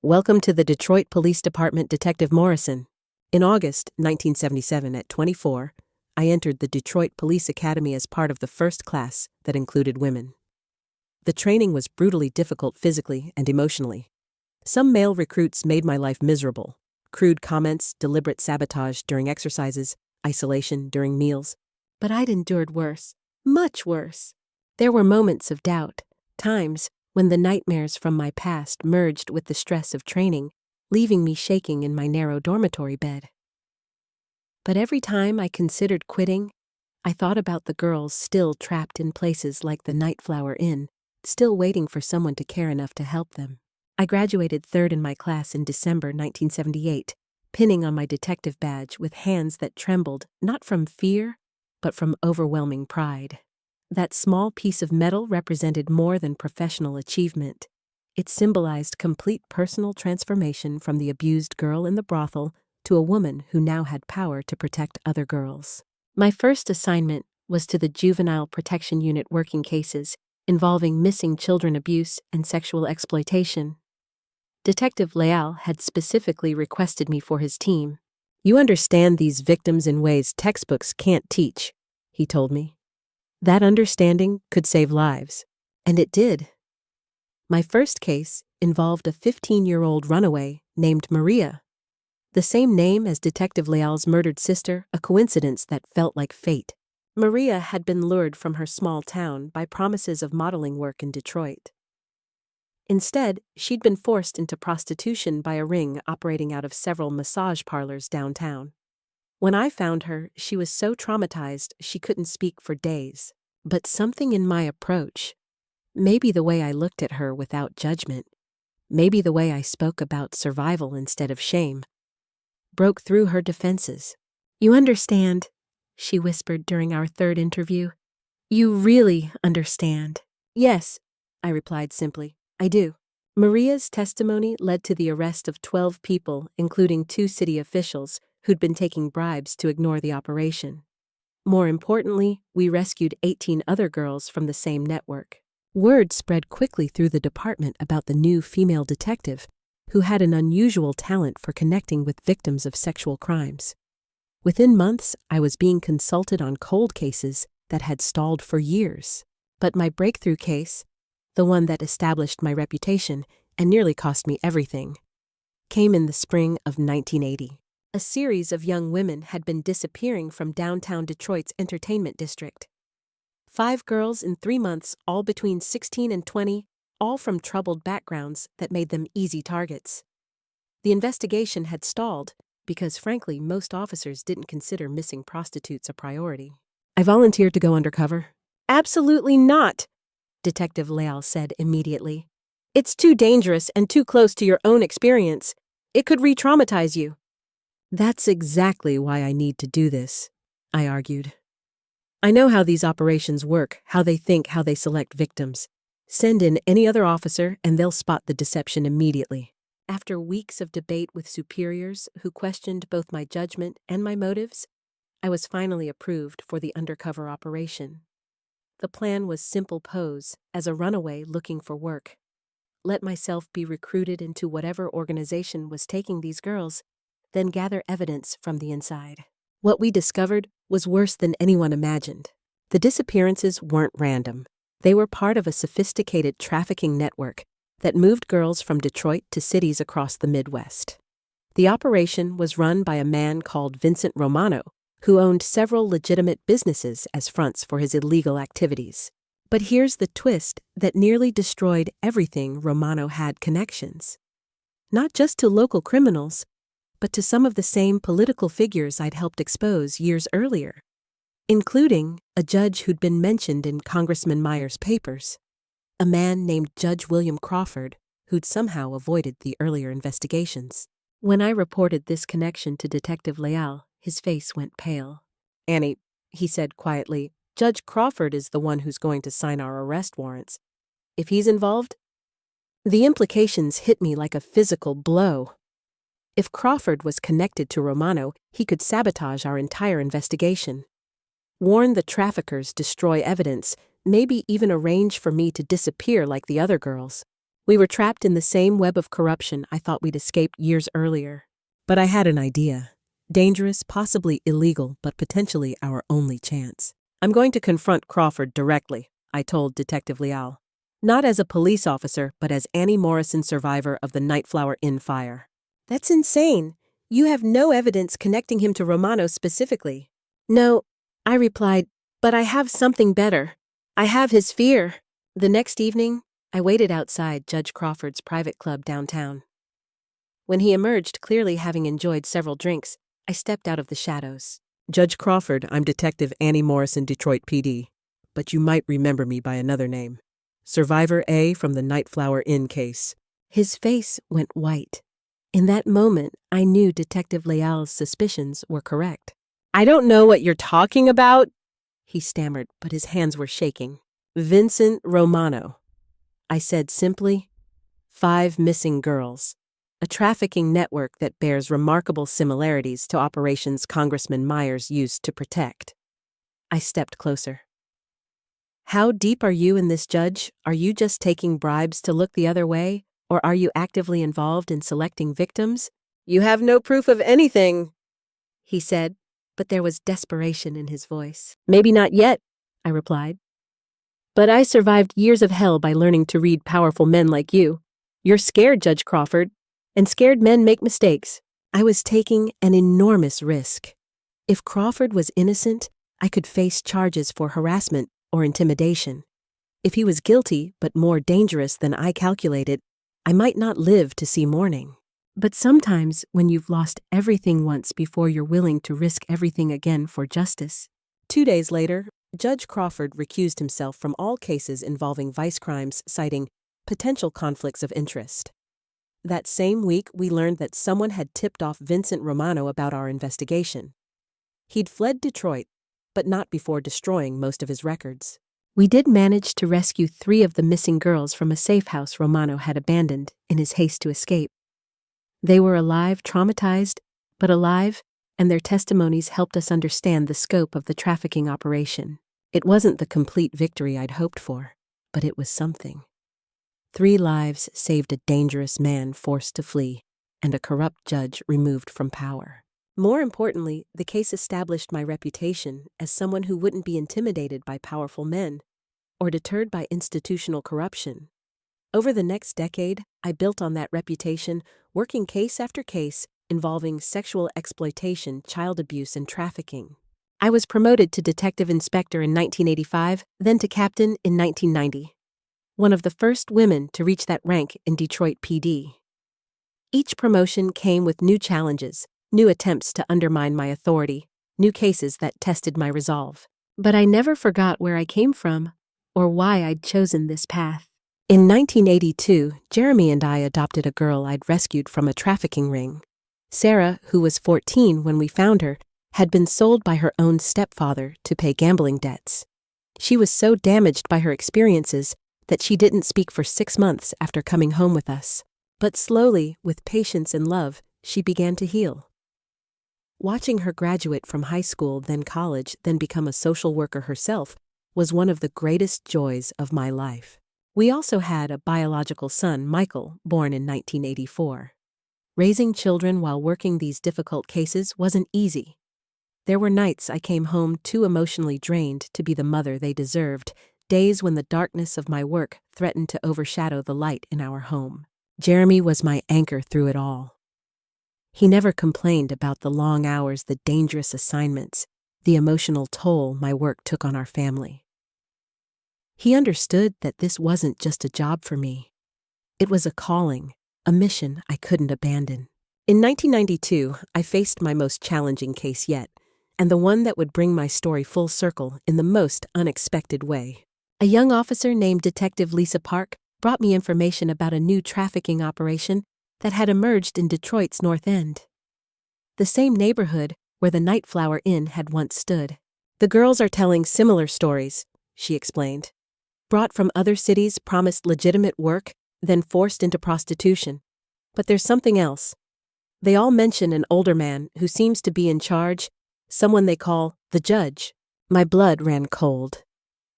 Welcome to the Detroit Police Department, Detective Morrison. In August 1977, at 24, I entered the Detroit Police Academy as part of the first class that included women. The training was brutally difficult physically and emotionally. Some male recruits made my life miserable. Crude comments, deliberate sabotage during exercises, isolation during meals. But I'd endured worse, much worse. There were moments of doubt, times when the nightmares from my past merged with the stress of training, leaving me shaking in my narrow dormitory bed. But every time I considered quitting, I thought about the girls still trapped in places like the Nightflower Inn, still waiting for someone to care enough to help them. I graduated 3rd in my class in December 1978, pinning on my detective badge with hands that trembled, not from fear, but from overwhelming pride. That small piece of metal represented more than professional achievement. It symbolized complete personal transformation from the abused girl in the brothel to a woman who now had power to protect other girls. My first assignment was to the Juvenile Protection Unit working cases involving missing children abuse and sexual exploitation. Detective Leal had specifically requested me for his team. You understand these victims in ways textbooks can't teach, he told me. That understanding could save lives, and it did. My first case involved a 15-year-old runaway named Maria. The same name as Detective Leal's murdered sister, a coincidence that felt like fate. Maria had been lured from her small town by promises of modeling work in Detroit. Instead, she'd been forced into prostitution by a ring operating out of several massage parlors downtown. When I found her, she was so traumatized she couldn't speak for days. But something in my approach, maybe the way I looked at her without judgment, maybe the way I spoke about survival instead of shame, broke through her defenses. You understand, she whispered during our 3rd interview. You really understand. Yes, I replied simply. I do. Maria's testimony led to the arrest of 12 people, including 2 city officials who'd been taking bribes to ignore the operation. More importantly, we rescued 18 other girls from the same network. Word spread quickly through the department about the new female detective, who had an unusual talent for connecting with victims of sexual crimes. Within months, I was being consulted on cold cases that had stalled for years. But my breakthrough case, the one that established my reputation and nearly cost me everything, came in the spring of 1980. A series of young women had been disappearing from downtown Detroit's entertainment district. 5 girls in 3 months, all between 16 and 20, all from troubled backgrounds that made them easy targets. The investigation had stalled because, frankly, most officers didn't consider missing prostitutes a priority. I volunteered to go undercover. Absolutely not, Detective Leal said immediately. It's too dangerous and too close to your own experience. It could re-traumatize you. That's exactly why I need to do this, I argued. I know how these operations work, how they think, how they select victims. Send in any other officer and they'll spot the deception immediately. After weeks of debate with superiors who questioned both my judgment and my motives, I was finally approved for the undercover operation. The plan was simple pose as a runaway looking for work. Let myself be recruited into whatever organization was taking these girls, then gather evidence from the inside. What we discovered was worse than anyone imagined. The disappearances weren't random. They were part of a sophisticated trafficking network that moved girls from Detroit to cities across the Midwest. The operation was run by a man called Vincent Romano, who owned several legitimate businesses as fronts for his illegal activities. But here's the twist that nearly destroyed everything. Romano had connections. Not just to local criminals, but to some of the same political figures I'd helped expose years earlier, including a judge who'd been mentioned in Congressman Meyer's papers, a man named Judge William Crawford, who'd somehow avoided the earlier investigations. When I reported this connection to Detective Leal, his face went pale. Annie, he said quietly, Judge Crawford is the one who's going to sign our arrest warrants. If he's involved, the implications hit me like a physical blow. If Crawford was connected to Romano, he could sabotage our entire investigation, warn the traffickers, destroy evidence, maybe even arrange for me to disappear like the other girls. We were trapped in the same web of corruption I thought we'd escaped years earlier. But I had an idea. Dangerous, possibly illegal, but potentially our only chance. I'm going to confront Crawford directly, I told Detective Leal. Not as a police officer, but as Annie Morrison, survivor of the Nightflower Inn fire. That's insane. You have no evidence connecting him to Romano specifically. No, I replied, but I have something better. I have his fear. The next evening, I waited outside Judge Crawford's private club downtown. When he emerged, clearly having enjoyed several drinks, I stepped out of the shadows. Judge Crawford, I'm Detective Annie Morrison, Detroit PD, but you might remember me by another name. Survivor A from the Nightflower Inn case. His face went white. In that moment, I knew Detective Leal's suspicions were correct. I don't know what you're talking about, he stammered, but his hands were shaking. Vincent Romano. I said simply, 5 missing girls. A trafficking network that bears remarkable similarities to operations Congressman Myers used to protect. I stepped closer. How deep are you in this, Judge? Are you just taking bribes to look the other way? Or are you actively involved in selecting victims? You have no proof of anything, he said, but there was desperation in his voice. Maybe not yet, I replied. But I survived years of hell by learning to read powerful men like you. You're scared, Judge Crawford, and scared men make mistakes. I was taking an enormous risk. If Crawford was innocent, I could face charges for harassment or intimidation. If he was guilty, but more dangerous than I calculated, I might not live to see morning. But sometimes, when you've lost everything once before you're willing to risk everything again for justice. 2 days later, Judge Crawford recused himself from all cases involving vice crimes, citing potential conflicts of interest. That same week, we learned that someone had tipped off Vincent Romano about our investigation. He'd fled Detroit, but not before destroying most of his records. We did manage to rescue 3 of the missing girls from a safe house Romano had abandoned in his haste to escape. They were alive, traumatized, but alive, and their testimonies helped us understand the scope of the trafficking operation. It wasn't the complete victory I'd hoped for, but it was something. 3 lives saved a dangerous man forced to flee, and a corrupt judge removed from power. More importantly, the case established my reputation as someone who wouldn't be intimidated by powerful men or deterred by institutional corruption. Over the next decade, I built on that reputation, working case after case involving sexual exploitation, child abuse, and trafficking. I was promoted to detective inspector in 1985, then to captain in 1990. one of the first women to reach that rank in Detroit PD. Each promotion came with new challenges, new attempts to undermine my authority, new cases that tested my resolve. But I never forgot where I came from, or why I'd chosen this path. In 1982, Jeremy and I adopted a girl I'd rescued from a trafficking ring. Sarah, who was 14 when we found her, had been sold by her own stepfather to pay gambling debts. She was so damaged by her experiences that she didn't speak for 6 months after coming home with us. But slowly, with patience and love, she began to heal. Watching her graduate from high school, then college, then become a social worker herself was one of the greatest joys of my life. We also had a biological son, Michael, born in 1984. Raising children while working these difficult cases wasn't easy. There were nights I came home too emotionally drained to be the mother they deserved, days when the darkness of my work threatened to overshadow the light in our home. Jeremy was my anchor through it all. He never complained about the long hours, the dangerous assignments, the emotional toll my work took on our family. He understood that this wasn't just a job for me. It was a calling, a mission I couldn't abandon. In 1992, I faced my most challenging case yet, and the one that would bring my story full circle in the most unexpected way. A young officer named Detective Lisa Park brought me information about a new trafficking operation that had emerged in Detroit's North End. The same neighborhood where the Nightflower Inn had once stood. The girls are telling similar stories, she explained. Brought from other cities, promised legitimate work, then forced into prostitution. But there's something else. They all mention an older man who seems to be in charge, someone they call the judge. My blood ran cold.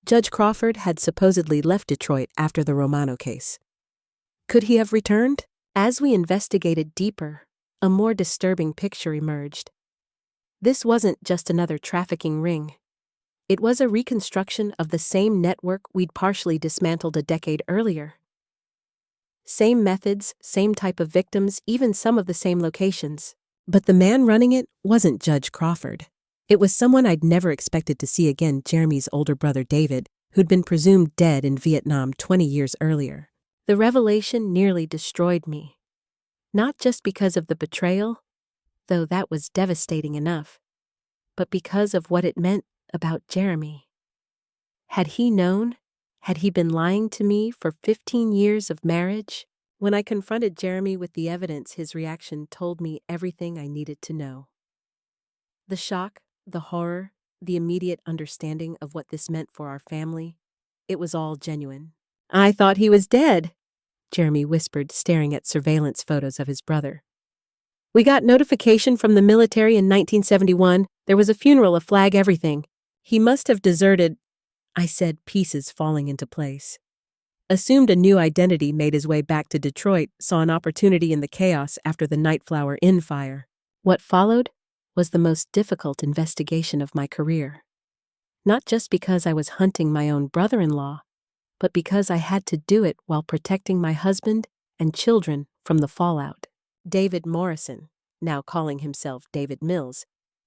Judge Crawford had supposedly left Detroit after the Romano case. Could he have returned? As we investigated deeper, a more disturbing picture emerged. This wasn't just another trafficking ring. It was a reconstruction of the same network we'd partially dismantled a decade earlier. Same methods, same type of victims, even some of the same locations. But the man running it wasn't Judge Crawford. It was someone I'd never expected to see again, Jeremy's older brother David, who'd been presumed dead in Vietnam 20 years earlier. The revelation nearly destroyed me. Not just because of the betrayal, though that was devastating enough, but because of what it meant about Jeremy. Had he known? Had he been lying to me for 15 years of marriage? When I confronted Jeremy with the evidence, his reaction told me everything I needed to know. The shock, the horror, the immediate understanding of what this meant for our family, it was all genuine. "I thought he was dead," Jeremy whispered, staring at surveillance photos of his brother. "We got notification from the military in 1971. There was a funeral, a flag, everything. He must have deserted," I said, pieces falling into place. Assumed a new identity, made his way back to Detroit, saw an opportunity in the chaos after the Nightflower Inn fire. What followed was the most difficult investigation of my career. Not just because I was hunting my own brother-in-law, but because I had to do it while protecting my husband and children from the fallout. David Morrison, now calling himself David Mills,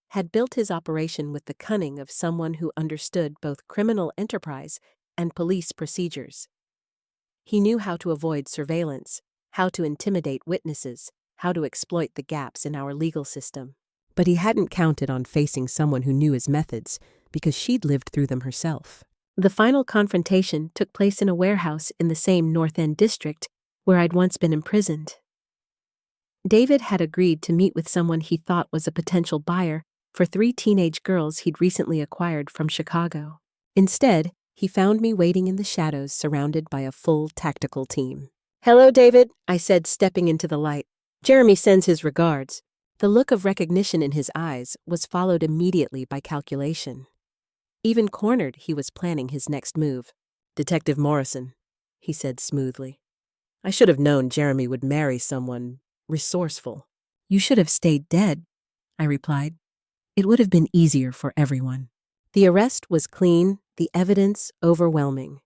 had built his operation with the cunning of someone who understood both criminal enterprise and police procedures. He knew how to avoid surveillance, how to intimidate witnesses, how to exploit the gaps in our legal system. But he hadn't counted on facing someone who knew his methods, because she'd lived through them herself. The final confrontation took place in a warehouse in the same North End district where I'd once been imprisoned. David had agreed to meet with someone he thought was a potential buyer for 3 teenage girls he'd recently acquired from Chicago. Instead, he found me waiting in the shadows, surrounded by a full tactical team. "Hello, David," I said, stepping into the light. "Jeremy sends his regards." The look of recognition in his eyes was followed immediately by calculation. Even cornered, he was planning his next move. "Detective Morrison," he said smoothly. "I should have known Jeremy would marry someone resourceful." "You should have stayed dead," I replied. "It would have been easier for everyone." The arrest was clean, the evidence overwhelming.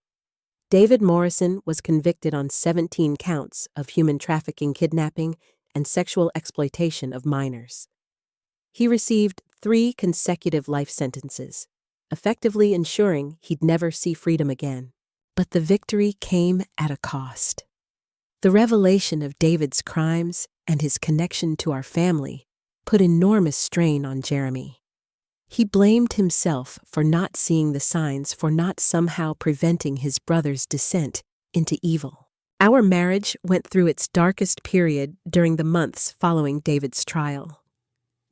David Morrison was convicted on 17 counts of human trafficking, kidnapping, and sexual exploitation of minors. He received 3 consecutive life sentences, effectively ensuring he'd never see freedom again. But the victory came at a cost. The revelation of David's crimes and his connection to our family put enormous strain on Jeremy. He blamed himself for not seeing the signs, for not somehow preventing his brother's descent into evil. Our marriage went through its darkest period during the months following David's trial.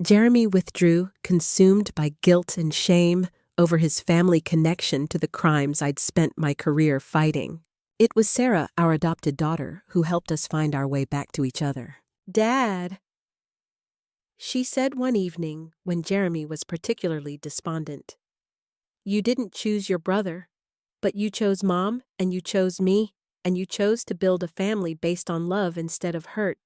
Jeremy withdrew, consumed by guilt and shame over his family connection to the crimes I'd spent my career fighting. It was Sarah, our adopted daughter, who helped us find our way back to each other. "Dad," she said one evening when Jeremy was particularly despondent, "you didn't choose your brother, but you chose Mom, and you chose me, and you chose to build a family based on love instead of hurt.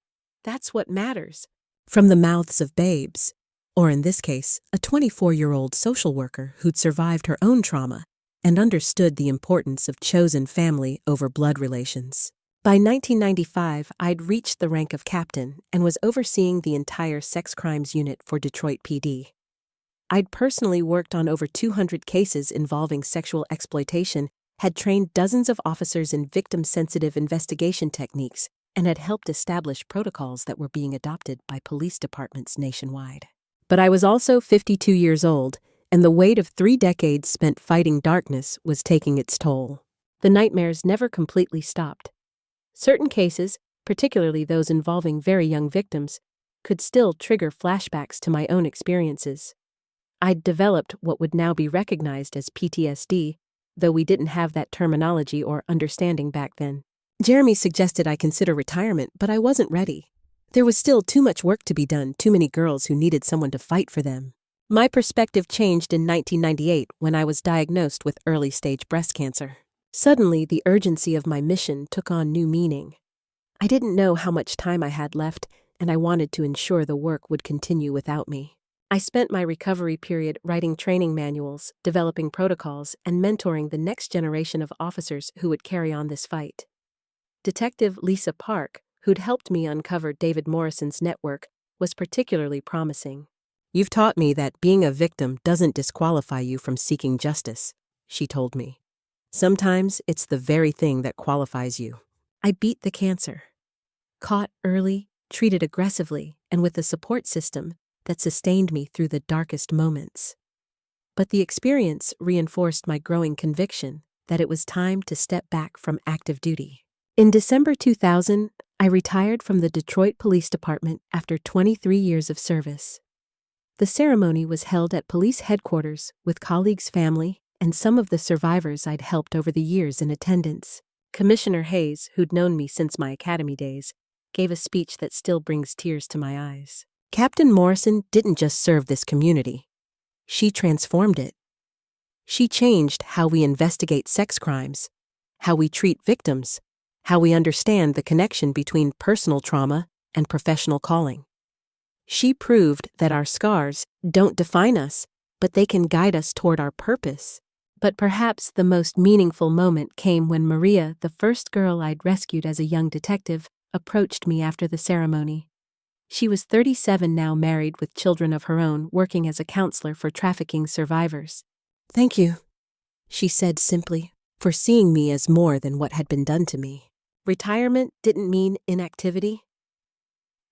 That's what matters." From the mouths of babes, or in this case, a 24-year-old social worker who'd survived her own trauma and understood the importance of chosen family over blood relations. By 1995, I'd reached the rank of captain and was overseeing the entire sex crimes unit for Detroit PD. I'd personally worked on over 200 cases involving sexual exploitation, had trained dozens of officers in victim-sensitive investigation techniques, and had helped establish protocols that were being adopted by police departments nationwide. But I was also 52 years old, and the weight of 3 decades spent fighting darkness was taking its toll. The nightmares never completely stopped. Certain cases, particularly those involving very young victims, could still trigger flashbacks to my own experiences. I'd developed what would now be recognized as PTSD, though we didn't have that terminology or understanding back then. Jeremy suggested I consider retirement, but I wasn't ready. There was still too much work to be done, too many girls who needed someone to fight for them. My perspective changed in 1998 when I was diagnosed with early-stage breast cancer. Suddenly, the urgency of my mission took on new meaning. I didn't know how much time I had left, and I wanted to ensure the work would continue without me. I spent my recovery period writing training manuals, developing protocols, and mentoring the next generation of officers who would carry on this fight. Detective Lisa Park, who'd helped me uncover David Morrison's network, was particularly promising. "You've taught me that being a victim doesn't disqualify you from seeking justice," she told me. "Sometimes it's the very thing that qualifies you." I beat the cancer. Caught early, treated aggressively, and with a support system that sustained me through the darkest moments. But the experience reinforced my growing conviction that it was time to step back from active duty. In December 2000, I retired from the Detroit Police Department after 23 years of service. The ceremony was held at police headquarters with colleagues' family and some of the survivors I'd helped over the years in attendance. Commissioner Hayes, who'd known me since my academy days, gave a speech that still brings tears to my eyes. Captain Morrison didn't just serve this community. She transformed it. She changed how we investigate sex crimes, how we treat victims, how we understand the connection between personal trauma and professional calling. She proved that our scars don't define us, but they can guide us toward our purpose. But perhaps the most meaningful moment came when Maria, the first girl I'd rescued as a young detective, approached me after the ceremony. She was 37 now, married with children of her own, working as a counselor for trafficking survivors. "Thank you," she said simply, "for seeing me as more than what had been done to me." Retirement didn't mean inactivity.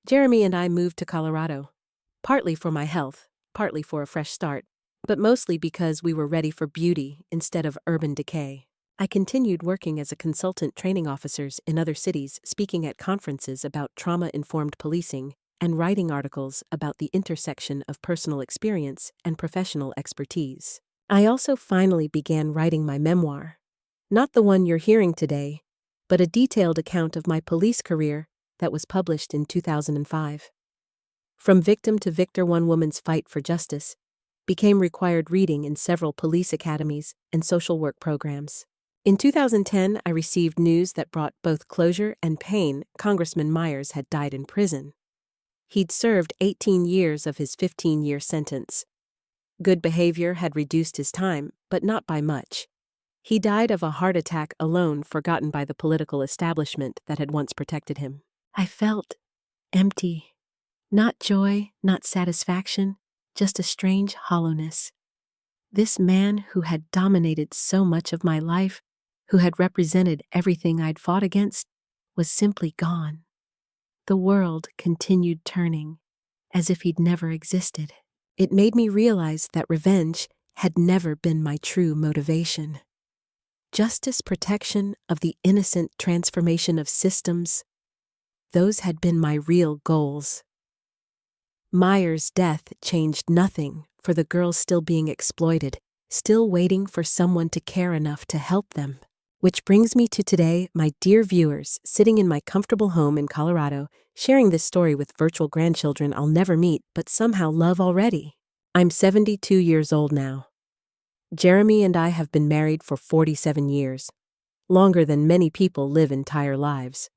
Jeremy and I moved to Colorado, partly for my health, partly for a fresh start, but mostly because we were ready for beauty instead of urban decay. I continued working as a consultant training officers in other cities, speaking at conferences about trauma-informed policing, and writing articles about the intersection of personal experience and professional expertise. I also finally began writing my memoir. Not the one you're hearing today, but a detailed account of my police career that was published in 2005. From victim to victor, one woman's fight for justice became required reading in several police academies and social work programs. In 2010, I received news that brought both closure and pain. Congressman Myers had died in prison. He'd served 18 years of his 15-year sentence. Good behavior had reduced his time, but not by much. He died of a heart attack alone, forgotten by the political establishment that had once protected him. I felt empty. Not joy, not satisfaction, just a strange hollowness. This man who had dominated so much of my life who had represented everything I'd fought against, was simply gone. The world continued turning, as if he'd never existed. It made me realize that revenge had never been my true motivation. Justice, protection of the innocent, transformation of systems, those had been my real goals. Meyer's death changed nothing for the girls still being exploited, still waiting for someone to care enough to help them. Which brings me to today, my dear viewers, sitting in my comfortable home in Colorado, sharing this story with virtual grandchildren I'll never meet but somehow love already. I'm 72 years old now. Jeremy and I have been married for 47 years, longer than many people live entire lives.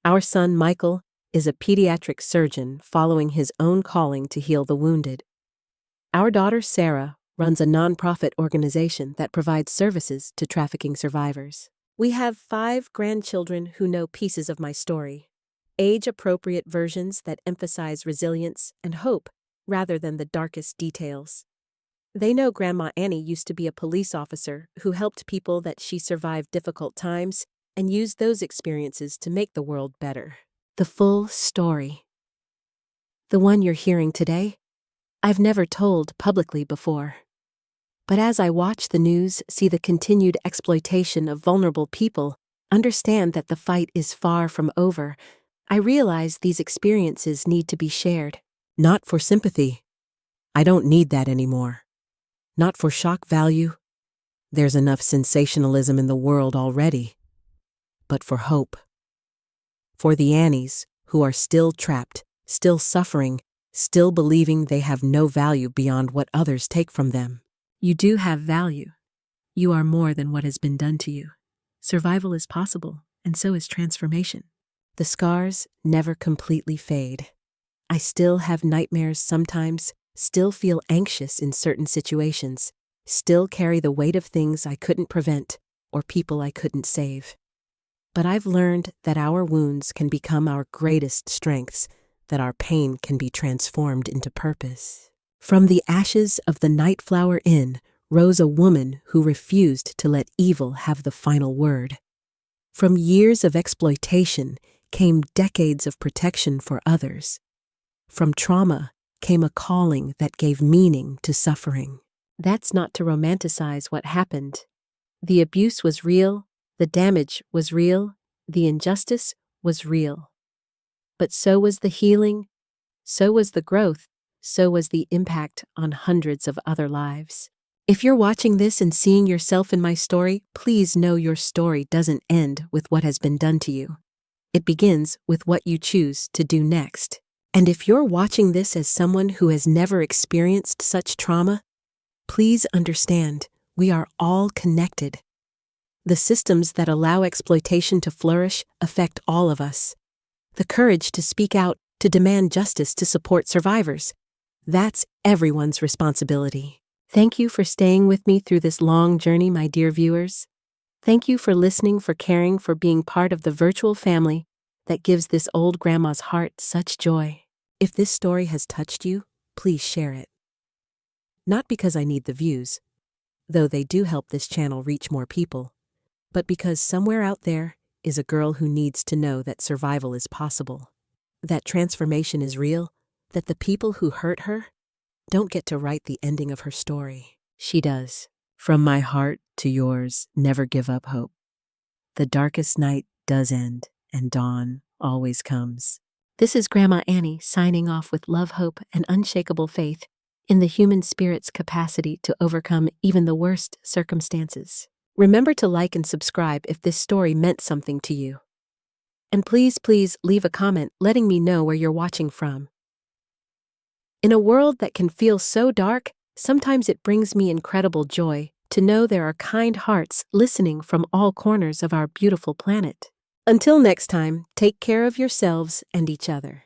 Our son, Michael, is a pediatric surgeon following his own calling to heal the wounded. Our daughter, Sarah, runs a nonprofit organization that provides services to trafficking survivors. We have 5 grandchildren who know pieces of my story, age-appropriate versions that emphasize resilience and hope rather than the darkest details. They know Grandma Annie used to be a police officer who helped people that she survived difficult times and used those experiences to make the world better. The full story. The one you're hearing today, I've never told publicly before. But as I watch the news, see the continued exploitation of vulnerable people, understand that the fight is far from over, I realize these experiences need to be shared. Not for sympathy. I don't need that anymore. Not for shock value. There's enough sensationalism in the world already. But for hope. For the Annies who are still trapped, still suffering, still believing they have no value beyond what others take from them. You do have value. You are more than what has been done to you. Survival is possible, and so is transformation. The scars never completely fade. I still have nightmares sometimes, still feel anxious in certain situations, still carry the weight of things I couldn't prevent or people I couldn't save. But I've learned that our wounds can become our greatest strengths, that our pain can be transformed into purpose. From the ashes of the Nightflower Inn rose a woman who refused to let evil have the final word. From years of exploitation came decades of protection for others. From trauma came a calling that gave meaning to suffering. That's not to romanticize what happened. The abuse was real, the damage was real, the injustice was real. But so was the healing, so was the growth, so was the impact on hundreds of other lives. If you're watching this and seeing yourself in my story, please know your story doesn't end with what has been done to you. It begins with what you choose to do next. And if you're watching this as someone who has never experienced such trauma, please understand, we are all connected. The systems that allow exploitation to flourish affect all of us. The courage to speak out, to demand justice, to support survivors, that's everyone's responsibility. Thank you for staying with me through this long journey, my dear viewers. Thank you for listening, for caring, for being part of the virtual family that gives this old grandma's heart such joy. If this story has touched you, please share it. Not because I need the views, though they do help this channel reach more people, but because somewhere out there is a girl who needs to know that survival is possible, that transformation is real, that the people who hurt her don't get to write the ending of her story. She does. From my heart to yours, never give up hope. The darkest night does end, and dawn always comes. This is Grandma Annie signing off with love, hope, and unshakable faith in the human spirit's capacity to overcome even the worst circumstances. Remember to like and subscribe if this story meant something to you. And please leave a comment letting me know where you're watching from. In a world that can feel so dark, sometimes it brings me incredible joy to know there are kind hearts listening from all corners of our beautiful planet. Until next time, take care of yourselves and each other.